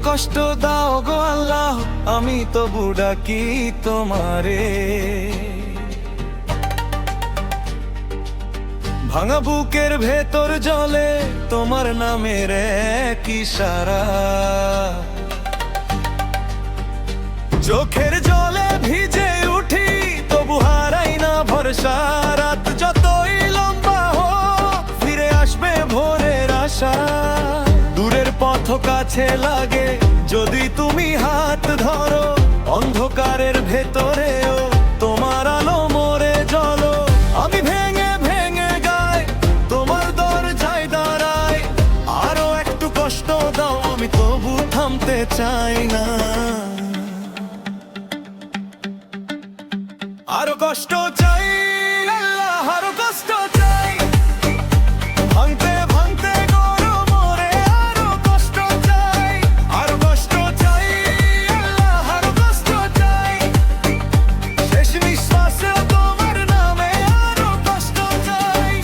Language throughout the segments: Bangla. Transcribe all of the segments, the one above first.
কষ্ট দাও গো আল্লাহ, আমি তবু ডাকি তোমারে। ভাঙা বুকের ভেতর জলে তোমার নামের এক ইশারা, চোখের জলে ভিজে উঠি তবু হারাই না ভরসা। রাত যতই লম্বা হোক ফিরে আসবে ভোরের আশা। দূরের পথ কাছে লাগে যদি তুমি হাত ধরো, অন্ধকারের ভেতরেও তোমার আলো মোরে জ্বলো। আমি ভেঙে ভেঙে গাই তোমার দরজায় দাঁড়াই, আরো একটু কষ্ট দাও আমি তবু থামতে চাই না। আরো কষ্ট চাই আল্লাহ, আরো কষ্ট চাই, ভাঙতে ভাঙতে গড়ো মোরে আরো কষ্ট চাই। আরো কষ্ট চাই আল্লাহ, আরো কষ্ট চাই, শেষ নিঃশ্বাসে তোমার নামে আরো কষ্ট চাই।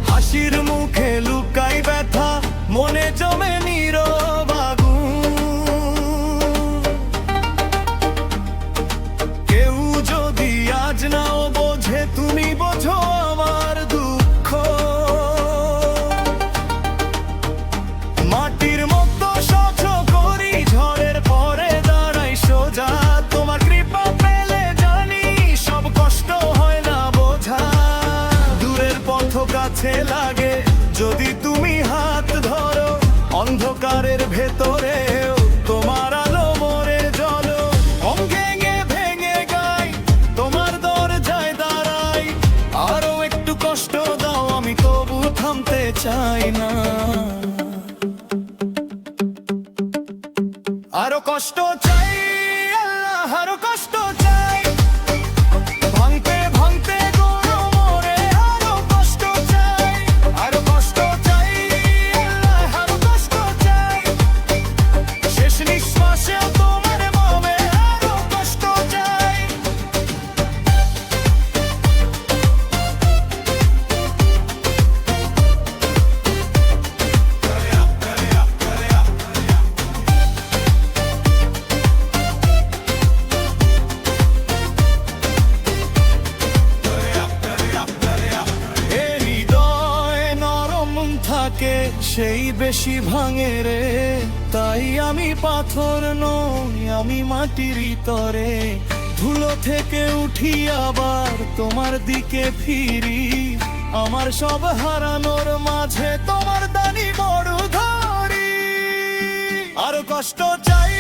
হাসির মুখে লুকাই ব্যথা, মনে জমে নীরব আগুন। কেউ যদি আজ নাও বোঝে তুমি বোঝো আমার দুঃখ। মাটির মতো সহ্য করি ঝড়ের পরে দাঁড়াই সোজা। তোমার কৃপা পেলে জানি সব কষ্ট হয় না বোঝা। দূরের পথ কাছে লাগে যদি তুমি হাত ধরো, অন্ধকারের ভেতরেও তোমার আলো মোরে জ্বলো। ভেঙে ভেঙে গাই তোমার দরজায় দাঁড়াই, আরো একটু কষ্ট দাও আমি তবু থামতে চাই না। আরো কষ্ট চাই আল্লাহ, আরো কষ্ট চাই, ভাঙতে ভাঙতে গড়ো মোরে আরো কষ্ট চাই। আরো কষ্ট চাই আল্লাহ, আরো কষ্ট চাই, শেষ নিঃশ্বাসে তোমার নামে আরো কষ্ট চাই। থাকে সেই বেশি ভাঙে রে, তাই আমি পাথর নই আমি মাটির তরে। ধুলো থেকে উঠি আবার তোমার দিকে ফিরি, আমার সব হারানোর মাঝে তোমার দানি বড় ধরি। আরো কষ্ট চাই